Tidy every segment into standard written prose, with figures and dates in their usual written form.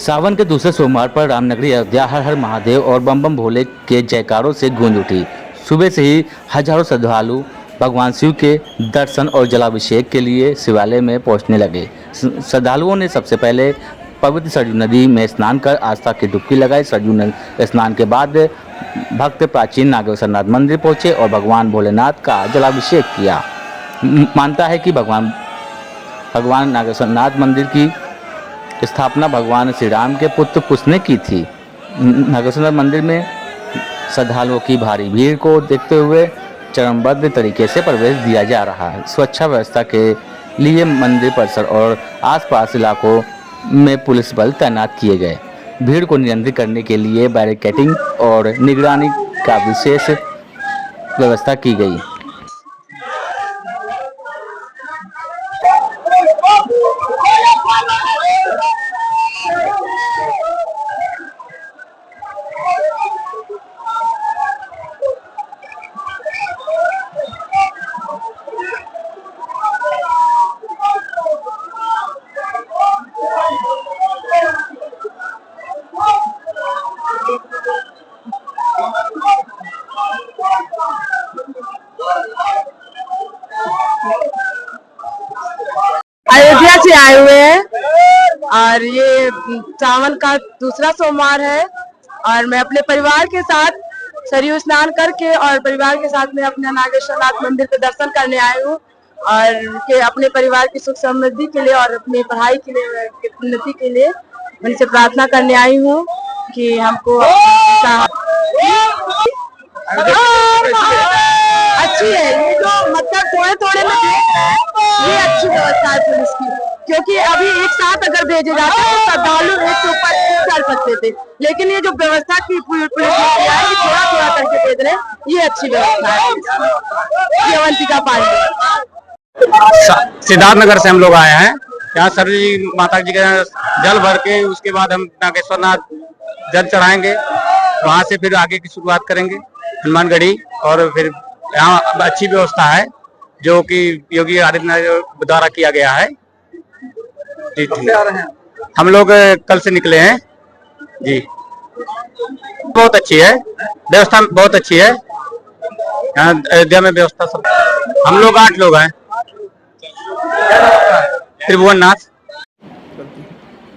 सावन के दूसरे सोमवार पर रामनगरी अयोध्या हर हर महादेव और बम बम भोले के जयकारों से गूंज उठी। सुबह से ही हजारों श्रद्धालु भगवान शिव के दर्शन और जलाभिषेक के लिए शिवालय में पहुंचने लगे। श्रद्धालुओं ने सबसे पहले पवित्र सरयू नदी में स्नान कर आस्था की डुबकी लगाई। स्नान के बाद भक्त प्राचीन नागेश्वरनाथ मंदिर पहुंचे और भगवान भोलेनाथ का जलाभिषेक किया। मानता है कि भगवान नागेश्वरनाथ मंदिर की स्थापना भगवान श्री राम के पुत्र कुश ने की थी। नागेश्वर मंदिर में श्रद्धालुओं की भारी भीड़ को देखते हुए चरणबद्ध तरीके से प्रवेश दिया जा रहा है। सुरक्षा व्यवस्था के लिए मंदिर परिसर और आसपास इलाकों में पुलिस बल तैनात किए गए। भीड़ को नियंत्रित करने के लिए बैरिकेडिंग और निगरानी का विशेष व्यवस्था की गई। अयोध्या से आए हुए हैं और ये सावन का दूसरा सोमवार है और मैं अपने परिवार के साथ सरयू स्नान करके और परिवार के साथ में अपने नागेश्वरनाथ मंदिर के दर्शन करने आई हूँ और के अपने परिवार की सुख समृद्धि के लिए और अपनी पढ़ाई के लिए उन्नति के लिए उनसे प्रार्थना करने आई हूँ कि हमको अच्छी है। ये जो मतलब थोड़े थोड़े में देख रहे हैं ये अच्छी व्यवस्था है पुलिस की, क्योंकि अभी एक साथ अगर भेजे जाते तो श्रद्धालु एक के ऊपर चल सकते थे, लेकिन ये जो व्यवस्था की पुलिस ने किया है कि थोड़ा थोड़ा करके भेज रहे हैं, ये अच्छी व्यवस्था है। ये अवंतिका पांडे। सिद्धार्थनगर से हम लोग आए हैं। यहाँ सरयू माता जी के जल भर के उसके बाद हम नागेश्वरनाथ जल चढ़ाएंगे, वहाँ से फिर आगे की शुरुआत करेंगे हनुमानगढ़ी। और फिर यहाँ अच्छी व्यवस्था है जो कि योगी आदित्यनाथ द्वारा किया गया है। जी हम लोग कल से निकले हैं जी। बहुत अच्छी है व्यवस्था, बहुत अच्छी है यहाँ अयोध्या में व्यवस्था सब। हम लोग 8 लोग हैं। त्रिभुवननाथ।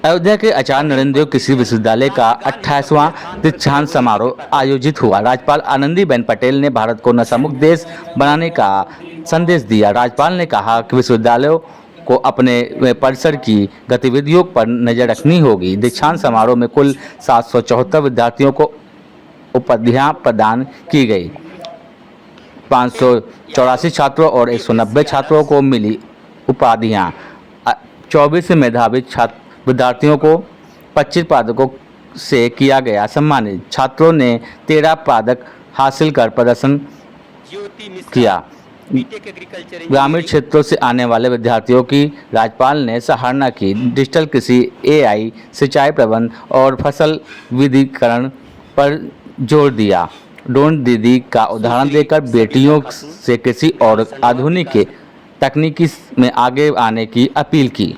अयोध्या के आचार्य नरेंद्र देव कृषि विश्वविद्यालय का 28वां दीक्षांत समारोह आयोजित हुआ। राज्यपाल आनंदीबेन पटेल ने भारत को नशा मुक्त देश बनाने का संदेश दिया। राज्यपाल ने कहा कि विश्वविद्यालयों को अपने परिसर की गतिविधियों पर नजर रखनी होगी। दीक्षांत समारोह में कुल 774 विद्यार्थियों को उपाधियां प्रदान की गई। 584 छात्रों और 190 छात्रों को मिली उपाधियां। 24 मेधावी विद्यार्थियों को 25 पदकों से किया गया सम्मानित। छात्रों ने 13 पदक हासिल कर प्रदर्शन किया। ग्रामीण क्षेत्रों से आने वाले विद्यार्थियों की राज्यपाल ने सराहना की। डिजिटल कृषि, AI, सिंचाई प्रबंध और फसल विविधीकरण पर जोर दिया। ड्रोन दीदी का उदाहरण देकर बेटियों से कृषि और आधुनिक तकनीकी में आगे आने की अपील की।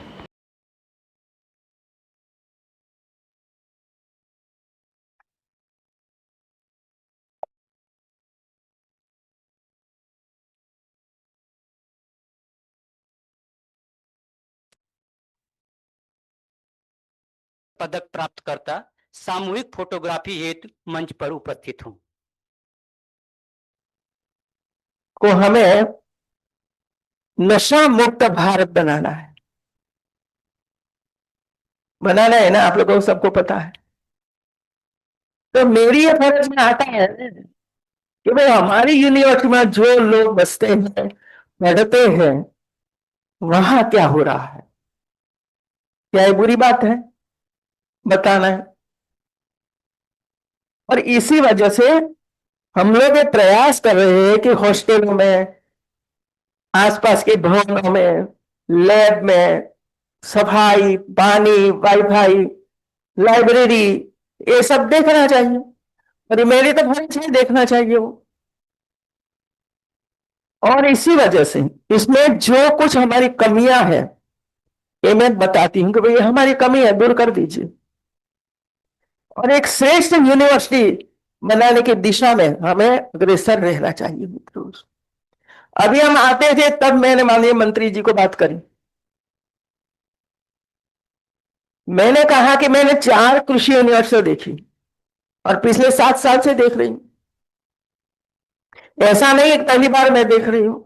पदक प्राप्तकर्ता सामूहिक फोटोग्राफी हेतु मंच पर उपस्थित हूं। को हमें नशा मुक्त भारत बनाना है ना, आप लोगों को सबको पता है। तो मेरी ये फर्ज में आता है कि भाई हमारी यूनिवर्सिटी में जो लोग बसते हैं, पढ़ते हैं, वहां क्या हो रहा है, क्या ये बुरी बात है, बताना है। और इसी वजह से हम लोग ये प्रयास कर रहे हैं कि हॉस्टलों में, आसपास के भवनों में, लैब में सफाई, पानी, वाईफाई, लाइब्रेरी, ये सब देखना चाहिए। और ये मेरी तो फर्ज है, देखना चाहिए वो। और इसी वजह से इसमें जो कुछ हमारी कमियां हैं ये मैं बताती हूं कि भाई हमारी कमी है, दूर कर दीजिए। और एक श्रेष्ठ यूनिवर्सिटी बनाने की दिशा में हमें अग्रसर रहना चाहिए मित्रों। अभी हम आते थे तब मैंने माननीय मंत्री जी को बात करी। मैंने कहा कि मैंने 4 कृषि यूनिवर्सिटी देखी और पिछले 7 साल से देख रही हूं। ऐसा नहीं एक पहली बार मैं देख रही हूं।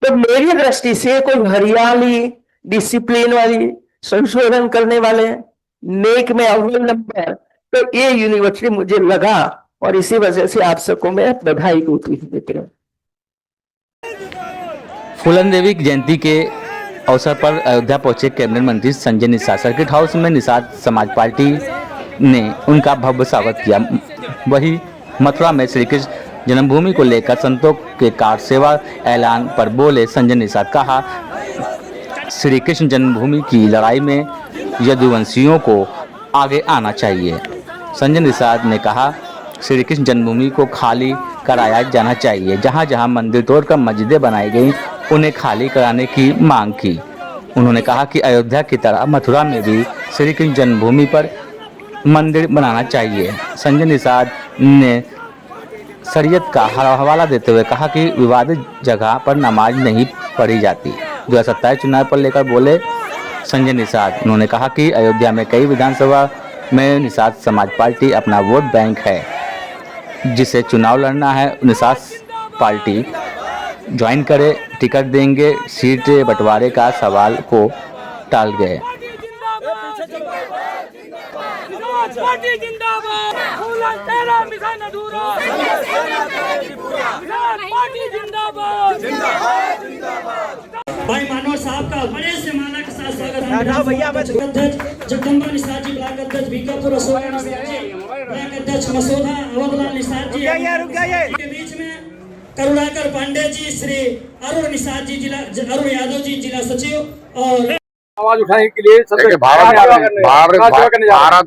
तो मेरी दृष्टि से कोई हरियाली, डिसिप्लिन वाली, संशोधन करने वाले, नेक में अव्वल नंबर, तो ये यूनिवर्सिटी मुझे लगा और इसी वजह से आप सबको मैं बधाई देते हैं। फूलन देवी की जयंती के अवसर पर अयोध्या पहुंचे कैबिनेट मंत्री संजय निषाद। सर्किट हाउस में निषाद समाज पार्टी ने उनका भव्य स्वागत किया। वही मथुरा में श्री कृष्ण जन्मभूमि को लेकर संतों के कार सेवा ऐलान पर बोले संजय निषाद। कहा, श्री कृष्ण जन्मभूमि की लड़ाई में यदुवंशियों को आगे आना चाहिए। संजय निषाद ने कहा, श्री कृष्ण जन्मभूमि को खाली कराया जाना चाहिए। जहां जहां मंदिर तोड़कर मस्जिदें बनाई गई, उन्हें खाली कराने की मांग की। उन्होंने कहा कि अयोध्या की तरह मथुरा में भी श्री कृष्ण जन्मभूमि पर मंदिर बनाना चाहिए। संजय निषाद ने शरीयत का हवाला देते हुए कहा कि विवादित जगह पर नमाज नहीं पढ़ी जाती। 2027 चुनाव पर लेकर बोले संजय निषाद। उन्होंने कहा कि अयोध्या में कई विधानसभा में निषाद समाज पार्टी अपना वोट बैंक है, जिसे चुनाव लड़ना है। निषाद पार्टी ज्वाइन करे, टिकट देंगे, सीट बंटवारे का सवाल को टाल गए। भाई मानव साहब का बड़े से माला के साथ स्वागत। जगदम्बा निषाद जी, ब्लॉक अध्यक्ष बीकापुर अशोक निषाद जी, ब्लॉक अध्यक्ष मसौदा अवधलाल निषाद जी के बीच में करुणाकर पांडे जी, श्री अरुण निषाद जी, जिला अरुण यादव जी, जिला सचिव। और आवाज उठाने के लिए भारत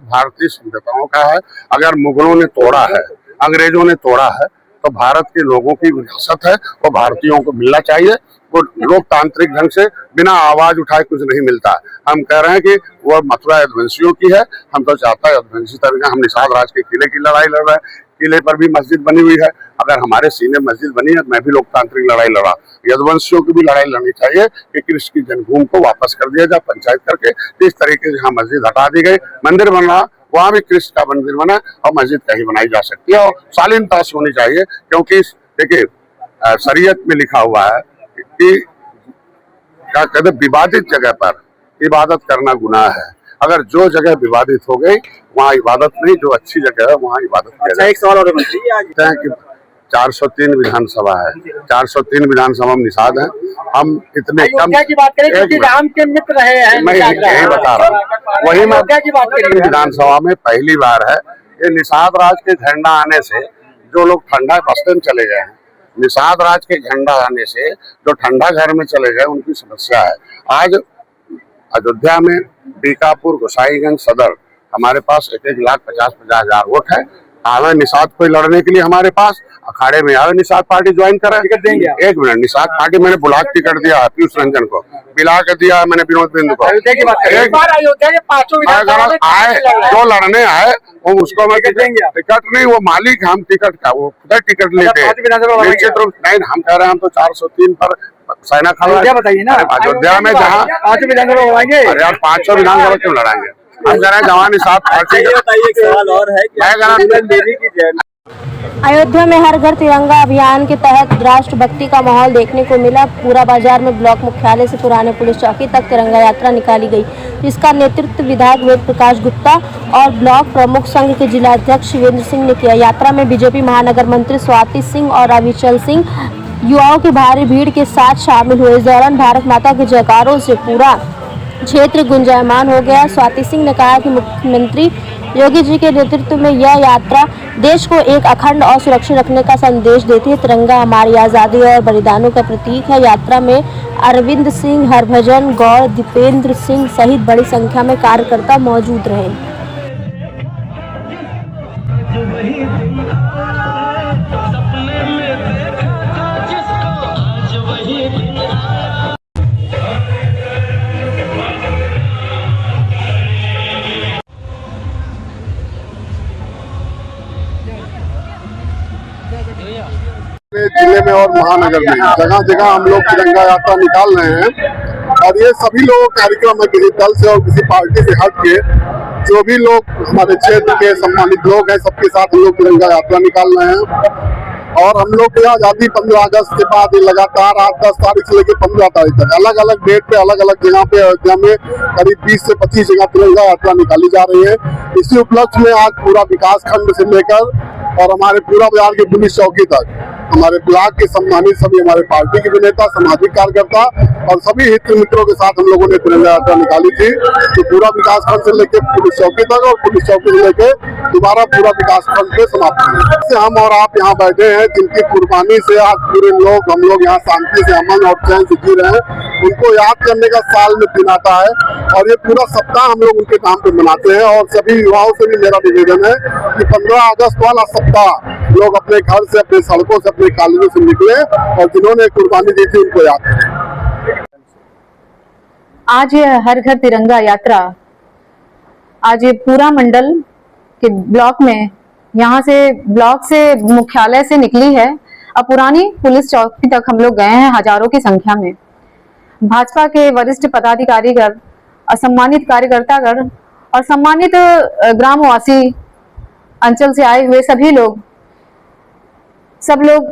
भारतीय संविधानों का है। अगर मुगलों ने तोड़ा है, अंग्रेजों ने तोड़ा है, तो भारत के लोगों की विरासत है, वो भारतीयों को मिलना चाहिए। वो लोकतांत्रिक ढंग से बिना आवाज उठाए कुछ नहीं मिलता। हम कह रहे हैं कि वो मथुरा यदुवंशियों की है। हम तो चाहता है यदुवंशी तरीका। हम निषाद राज के किले की लड़ाई लड़ रहे हैं। किले पर भी मस्जिद बनी हुई है। अगर हमारे सीने मस्जिद बनी है, मैं भी लोकतांत्रिक लड़ाई लड़ा। यदुवंशियों की भी लड़ाई लड़नी चाहिए कि कृष्ण की जन्मभूमि को वापस कर दिया जाए पंचायत करके। इस तरीके से यहाँ मस्जिद हटा दी गई, मंदिर बन रहा, वहाँ भी कृष्ण का मंदिर बना और मस्जिद कहीं बनाई जा सकती है और शालीनता से होनी चाहिए। क्योंकि देखिए, शरीयत में लिखा हुआ है कि क्या कहते, विवादित जगह पर इबादत करना गुनाह है। अगर जो जगह विवादित हो गई वहाँ इबादत नहीं, जो अच्छी जगह है वहाँ इबादत। अच्छा, एक सवाल और है कि 403 विधानसभा है, 403 विधानसभा में निषाद है। हम इतने कम की बात करें क्योंकि राम के मित्र हैं, मैं यही बता रहा हूँ। वही मैं विधानसभा में पहली बार है ये निषाद राज के झंडा आने से जो लोग ठंडा बस्ते में चले गए हैं, निषाद राज के झंडा आने से जो ठंडा घर में चले गए, उनकी समस्या है। आज अयोध्या में बीकापुर, गोसाईगंज, सदर हमारे पास 1,50,000 वोट है। आवे निषाद को लड़ने के लिए हमारे पास अखाड़े में आवे, निषाद पार्टी ज्वाइन करें। टिकट देंगे? एक मिनट, निषाद पार्टी मैंने बुला टिकट दिया है पीयूष रंजन को, बिला के दिया है मैंने विनोद बिंदु को। अयोध्या के 5 आए जो लड़ने आए वो उसको मैं टिकट नहीं, वो मालिक, हम टिकट का वो खुद टिकट लेते हैं। निश्चित रूप नहीं, हम कह रहे हैं हम तो 403 पर सेना खड़ा। बताइए ना, अयोध्या में जहाँ 5 विधानसभा लड़ाएंगे। अरे यार 500 विधानसभा क्यों लड़ाएंगे? हम कह रहे हैं जवानी साथ पार्टी। एक सवाल और है कि अयोध्या में हर घर तिरंगा अभियान के तहत राष्ट्रभक्ति का माहौल देखने को मिला। पूरा बाजार में ब्लॉक मुख्यालय से पुराने पुलिस चौकी तक तिरंगा यात्रा निकाली गई, जिसका नेतृत्व विधायक वेद प्रकाश गुप्ता और ब्लॉक प्रमुख संघ के जिलाध्यक्ष शिवेंद्र सिंह ने किया। यात्रा में बीजेपी महानगर मंत्री स्वाति सिंह और अविचल सिंह युवाओं की भारी भीड़ के साथ शामिल हुए। इस दौरान भारत माता के जयकारों से पूरा क्षेत्र गुंजायमान हो गया। स्वाति सिंह ने कहा कि मुख्यमंत्री योगी जी के नेतृत्व में यह यात्रा देश को एक अखंड और सुरक्षित रखने का संदेश देती है। तिरंगा हमारी आज़ादी और बलिदानों का प्रतीक है। यात्रा में अरविंद सिंह, हरभजन गौर, दीपेंद्र सिंह सहित बड़ी संख्या में कार्यकर्ता मौजूद रहे। जिले में और महानगर में जगह जगह हम लोग तिरंगा यात्रा निकाल रहे हैं और ये सभी लोग कार्यक्रम है किसी दल से और किसी पार्टी से हट के जो भी लोग हमारे क्षेत्र के सम्मानित लोग हैं सबके साथ हम लोग तिरंगा यात्रा निकाल रहे हैं। और हम लोग की आजादी 15 अगस्त के बाद ये लगातार 8-10 तारीख से लेकर 15 तारीख तक अलग अलग डेट पे अलग अलग जगह पे अयोध्या में करीब 20 से 25 जगह तिरंगा यात्रा निकाली जा रही है। इसी उपलक्ष्य में आज पूरा विकास खंड से लेकर और हमारे पूरा बाजार के पुलिस चौकी तक हमारे ब्लॉक के सम्मानित सभी हमारे पार्टी के नेता, सामाजिक कार्यकर्ता और सभी हित मित्रों के साथ हम लोगों ने तिरंगा यात्रा निकाली थी। तो पूरा विकास खंड से लेकर पुलिस चौकी तक और पुलिस चौकी से लेकर दोबारा पूरा विकास खंड पे समाप्त हुई। से हम और आप यहाँ बैठे हैं जिनकी कुर्बानी से आज पूरे लोग हम लोग यहाँ शांति से अमन और चैन से जी रहे हैं, उनको याद करने का साल में दिन आता है और ये पूरा सप्ताह हम लोग उनके नाम पे मनाते हैं। और सभी युवाओं से भी मेरा निवेदन है कि 15 अगस्त वाला सप्ताह लोग अपने घर से, अपने सड़कों से, अपने कॉलोनी से निकले और जिन्होंने कुर्बानी दी थी उनको याद करें। आज ये हर घर तिरंगा यात्रा आज ये पूरा मंडल के ब्लॉक में यहाँ से ब्लॉक से मुख्यालय से निकली है और पुरानी पुलिस चौकी तक हम लोग गए हैं हजारों की संख्या में। भाजपा के वरिष्ठ पदाधिकारीगण और सम्मानित कार्यकर्तागण और सम्मानित ग्रामवासी अंचल से आए हुए सभी लोग सब लोग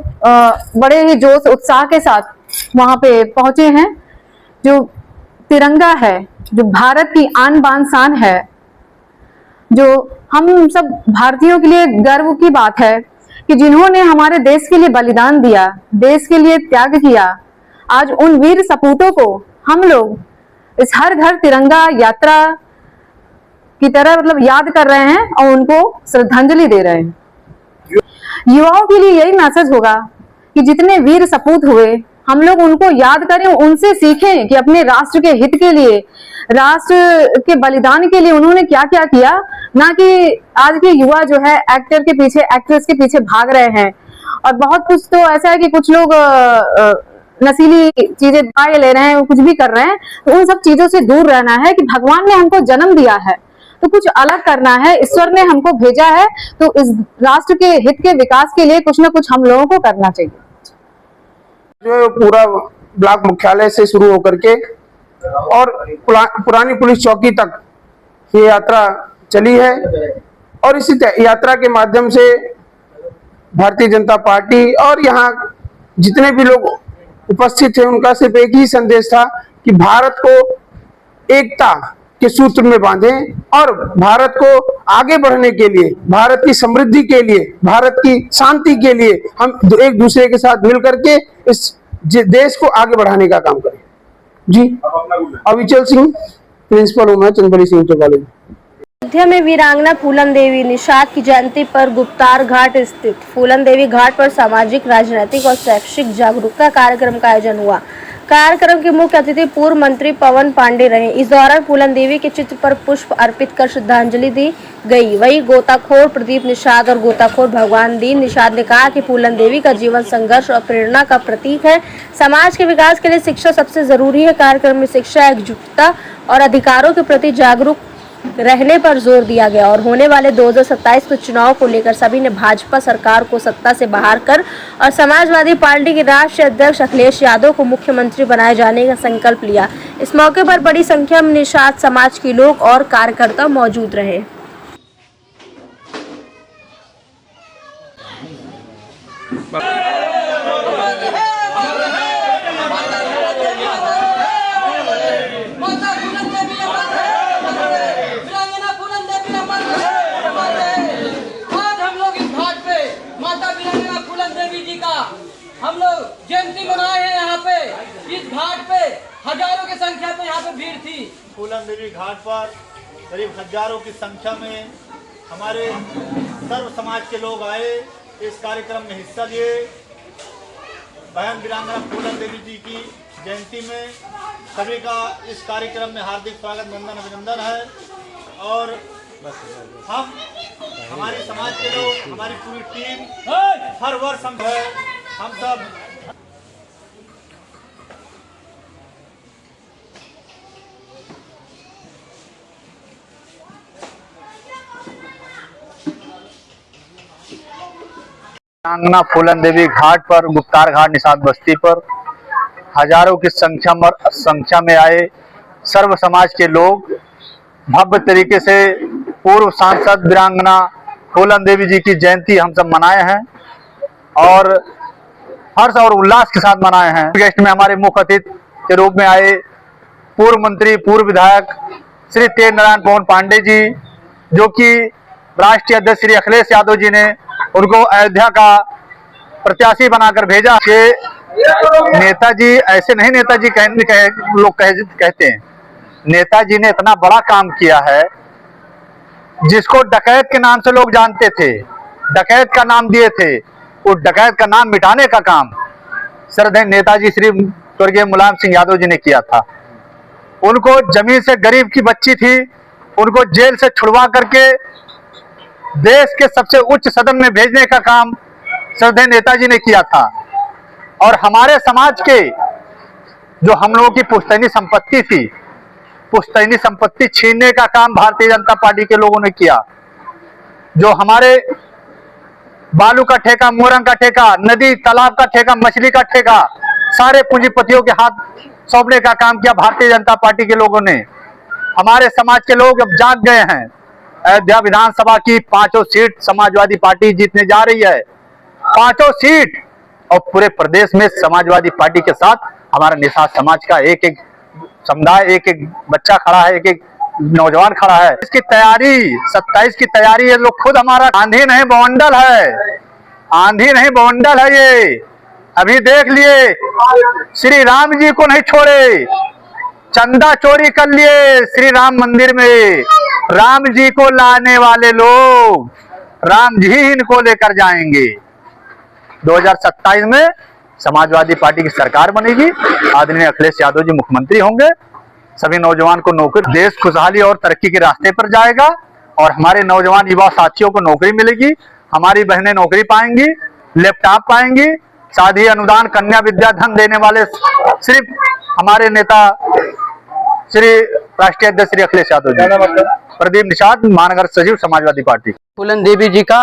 बड़े ही जोश उत्साह के साथ वहां पे पहुंचे हैं। जो तिरंगा है, जो भारत की आन बान शान है, जो हम सब भारतीयों के लिए गर्व की बात है कि जिन्होंने हमारे देश के लिए बलिदान दिया, देश के लिए त्याग किया, आज उन वीर सपूतों को हम लोग इस हर घर तिरंगा यात्रा की तरह याद कर रहे हैं और उनको श्रद्धांजलि दे रहे हैं। युवाओं के लिए यही मैसेज होगा कि जितने वीर सपूत हुए हम लोग उनको याद करें, उनसे सीखें कि अपने राष्ट्र के हित के लिए, राष्ट्र के बलिदान के लिए उन्होंने क्या क्या किया, ना कि आज के युवा जो है एक्टर के पीछे, एक्ट्रेस के पीछे भाग रहे हैं। और बहुत कुछ तो ऐसा है कि कुछ लोग नशीली चीजें दवाई ले रहे हैं, कुछ भी कर रहे हैं, तो उन सब चीजों से दूर रहना है कि भगवान ने हमको जन्म दिया है तो कुछ अलग करना है, ईश्वर ने हमको भेजा है तो इस राष्ट्र के हित के विकास के लिए कुछ ना कुछ हम लोगों को करना चाहिए। जो पूरा ब्लॉक मुख्यालय से शुरू होकर के और पुरानी पुलिस चौकी तक ये यात्रा चली है और इसी यात्रा के माध्यम से भारतीय जनता पार्टी और यहाँ जितने भी लोग उपस्थित थे उनका सिर्फ एक ही संदेश था कि भारत को एकता के सूत्र में बांधें और भारत को आगे बढ़ने के लिए, भारत की समृद्धि के लिए, भारत की शांति के लिए हम एक दूसरे के साथ मिलकर के इस देश को आगे बढ़ाने का काम करें। जी, अविचल सिंह, प्रिंसिपल हूँ मैं चंद्रबली सिंह कॉलेज। अयोध्या में वीरांगना फूलन देवी निषाद की जयंती पर गुप्तार घाट स्थित फूलन देवी घाट पर सामाजिक, राजनीतिक और शैक्षिक जागरूकता कार्यक्रम का आयोजन हुआ। कार्यक्रम के मुख्य अतिथि पूर्व मंत्री पवन पांडे रहे। इस दौरान फूलन देवी के चित्र पर पुष्प अर्पित कर श्रद्धांजलि दी गई। वहीं गोताखोर प्रदीप निषाद और गोताखोर भगवान दीन निषाद ने कहा कि फूलन देवी का जीवन संघर्ष और प्रेरणा का प्रतीक है। समाज के विकास के लिए शिक्षा सबसे जरूरी है। कार्यक्रम में शिक्षा, एकजुटता और अधिकारों के प्रति जागरूक रहने पर जोर दिया गया और होने वाले 2027 के चुनाव को लेकर सभी ने भाजपा सरकार को सत्ता से बाहर कर और समाजवादी पार्टी के राष्ट्रीय अध्यक्ष अखिलेश यादव को मुख्यमंत्री बनाए जाने का संकल्प लिया। इस मौके पर बड़ी संख्या में निषाद समाज के लोग और कार्यकर्ता मौजूद रहे। हम लोग जयंती मनाए हैं। यहाँ पे इस घाट पे हजारों की संख्या पे यहाँ पे भीड़ थी। फूलन देवी घाट पर करीब हजारों की संख्या में हमारे सर्व समाज के लोग आए, इस कार्यक्रम में हिस्सा लिए। बहन वीरांगना फूलन देवी जी की जयंती में सभी का इस कार्यक्रम में हार्दिक स्वागत, वंदन, अभिनंदन है। और हम हमारे समाज के लोग, हमारी पूरी टीम हर वर्ष हम सब वीरांगना फूलन देवी घाट पर, गुप्तार घाट निषाद बस्ती पर हजारों की संख्या में आए सर्व समाज के लोग भव्य तरीके से पूर्व सांसद वीरांगना फूलन देवी जी की जयंती हम सब मनाए हैं और हर्ष और उल्लास के साथ मनाए हैं। गेस्ट में हमारे मुख्य अतिथि के रूप में आए पूर्व मंत्री, पूर्व विधायक श्री तेज नारायण पवन पांडे जी, जो कि राष्ट्रीय अध्यक्ष श्री अखिलेश यादव जी ने उनको अयोध्या का प्रत्याशी बनाकर भेजा। कि नेताजी ऐसे नहीं, नेताजी लोग कहते हैं, नेताजी ने इतना बड़ा काम किया है जिसको डकैत के नाम से लोग जानते थे, डकैत का नाम दिए थे, उस डकैत का नाम मिटाने का काम श्रद्धेय नेताजी श्री स्वर्गीय मुलायम सिंह यादव जी ने किया था। उनको जमीन से गरीब की बच्ची थी, उनको जेल से छुड़वा करके देश के सबसे उच्च सदन में भेजने का काम श्रद्धेय नेताजी ने किया था। और हमारे समाज के जो हम लोगों की पुश्तैनी संपत्ति थी, पुश्तैनी संपत्ति छीनने का काम भारतीय जनता पार्टी के लोगों ने किया। जो हमारे बालू का ठेका, मोरंग का ठेका, नदी तालाब का ठेका, मछली का ठेका, सारे पूंजीपतियों के हाथ सौंपने का काम किया भारतीय जनता पार्टी के लोगों ने। हमारे समाज के लोग अब जाग गए हैं। अयोध्या विधानसभा की 5 सीट समाजवादी पार्टी जीतने जा रही है, 5 सीट, और पूरे प्रदेश में समाजवादी पार्टी के साथ हमारा निषाद समाज का एक एक समुदाय, एक एक बच्चा खड़ा है, एक एक नौजवान खड़ा है। इसकी तैयारी 27 की तैयारी है। लोग खुद हमारा आंधी नहीं बवंडल है, आंधी नहीं बवंडल है ये। अभी देख लिए श्री राम जी को नहीं छोड़े, चंदा चोरी कर लिए श्री राम मंदिर में। राम जी को लाने वाले लोग राम जी इनको लेकर जाएंगे। 2027 में समाजवादी पार्टी की सरकार बनेगी, आदरणीय अखिलेश यादव जी मुख्यमंत्री होंगे, सभी नौजवान को नौकरी, देश खुशहाली और तरक्की के रास्ते पर जाएगा और हमारे नौजवान युवा साथियों को नौकरी मिलेगी, हमारी बहनें नौकरी पाएंगी, लैपटॉप पाएंगी, शादी अनुदान, कन्या विद्या धन देने वाले सिर्फ हमारे नेता श्री राष्ट्रीय अध्यक्ष श्री अखिलेश यादव जी। प्रदीप निषाद, महानगर सचिव, समाजवादी पार्टी। फूलन देवी जी का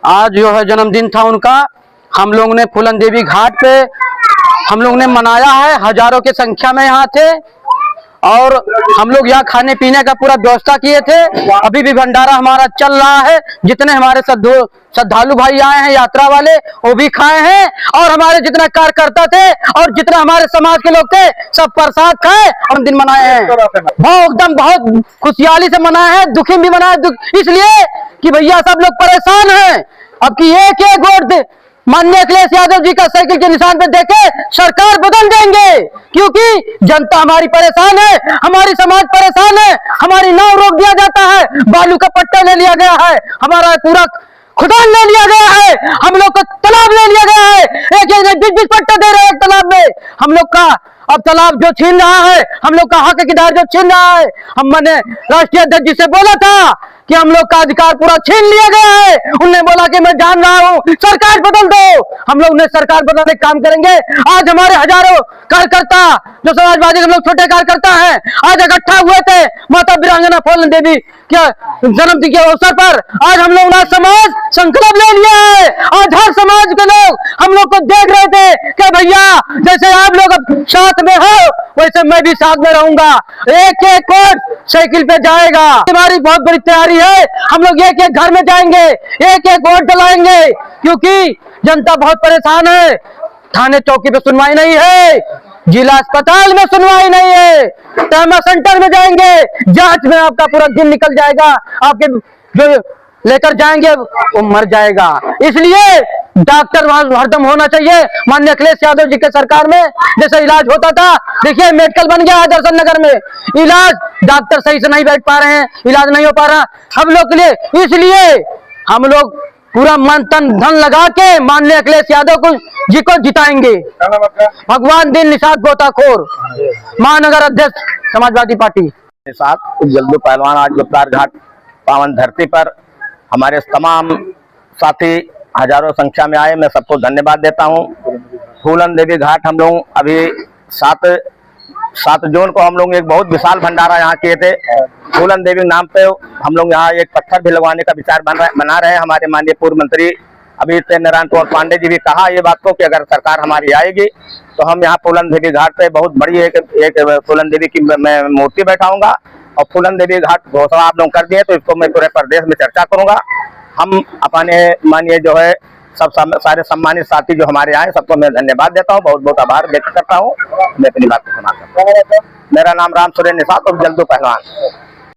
आज जो है जन्मदिन था उनका, हम लोग ने फूलन देवी घाट पे हम लोग ने मनाया है। हजारों की संख्या में यहाँ थे और हम लोग यहाँ खाने पीने का पूरा व्यवस्था किए थे। अभी भी भंडारा हमारा चल रहा है। जितने हमारे श्रद्धालु भाई आए हैं, यात्रा वाले, वो भी खाए हैं और हमारे जितने कार्यकर्ता थे और जितने हमारे समाज के लोग थे सब प्रसाद खाए और दिन मनाए हैं। एकदम बहुत खुशहाली से मनाए हैं, दुखी भी मनाए, इसलिए कि भैया सब लोग परेशान हैं। अब की एक एक वोट माननीय अखिलेश यादव जी का साइकिल के निशान पे देके सरकार बदल देंगे, क्योंकि जनता हमारी परेशान है, हमारी समाज परेशान है। हमारी नाव रोक दिया जाता है, बालू का पट्टा ले लिया गया है, हमारा पूरा खुदान ले लिया गया है, हम लोग का तालाब ले लिया गया है, एक 20 पट्टा दे रहे हैं एक तालाब में। हम लोग का अब तालाब जो छीन रहा है, हम लोग का हक किनार जो छीन रहा है, हमने राष्ट्रीय अध्यक्ष जी से बोला था कि हम लोग का अधिकार पूरा छीन लिया गया है। उन्होंने बोला कि मैं जान रहा हूँ, सरकार बदल दो। हम लोग ने सरकार बदलने का काम करेंगे। आज हमारे हजारों कार्यकर्ता जो समाजवादी हम लोग छोटे कार्यकर्ता हैं, आज इकट्ठा हुए थे माता वीरांगना फूलन देवी के जन्मदिन के अवसर पर। आज हम लोग ना समाज संकल्प ले लिया है। आज हर समाज के लोग हम लोग को देख रहे थे कि भैया जैसे आप लोग साथ में हो वैसे मैं भी साथ में रहूंगा। एक एक वोट साइकिल पे जाएगा। हमारी बहुत बड़ी तैयारी है। हम लोग एक एक घर में जाएंगे, एक एक वोट डलाएंगे, क्योंकि जनता बहुत परेशान है। थाने चौकी पे सुनवाई नहीं है, जिला अस्पताल में सुनवाई नहीं है, ट्रामा सेंटर में जाएंगे, जांच में आपका पूरा दिन निकल जाएगा, आपके जो लेकर जाएंगे वो मर जाएगा। इसलिए डॉक्टर वहां हरदम होना चाहिए। माननीय अखिलेश यादव जी के सरकार में जैसे इलाज होता था, देखिए मेडिकल बन गया है दर्शन नगर में, इलाज डॉक्टर सही से नहीं बैठ पा रहे हैं, इलाज नहीं हो पा रहा हम लोग के लिए। इसलिए हम लोग पूरा मन तन धन लगा के माननीय अखिलेश यादव जी को जिताएंगे। भगवान दिन निषाद गोताखोर, महानगर अध्यक्ष समाजवादी पार्टी। निषाद जल्दू पहलवान आज गुप्तार घाट पावन धरती पर हमारे तमाम साथी हजारों संख्या में आए, मैं सबको धन्यवाद देता हूं। फूलन देवी घाट हम लोग अभी 7 जून को हम लोग एक बहुत विशाल भंडारा यहाँ किए थे। फूलन देवी नाम पे हम लोग यहाँ एक पत्थर भी लगवाने का विचार बना रहे हैं। हमारे माननीय पूर्व मंत्री अभी नारायण कुमार पांडे जी भी कहा ये बात को कि अगर सरकार हमारी आएगी तो हम यहाँ फूलन देवी घाट पे बहुत बड़ी एक फूलन देवी की मैं मूर्ति बैठाऊंगा और फूलन देवी घाट घोषणा आप लोग कर दिए तो इसको मैं पूरे प्रदेश में चर्चा करूंगा। हम अपने मानिए जो है सब सारे सम्मानित साथी जो हमारे आए सबको मैं धन्यवाद देता हूँ, बहुत बहुत आभार व्यक्त करता हूँ। मैं अपनी बात को समाप्त करता हूँ। मेरा नाम राम सुरेंद्र निषाद और जल्दू पहलवान।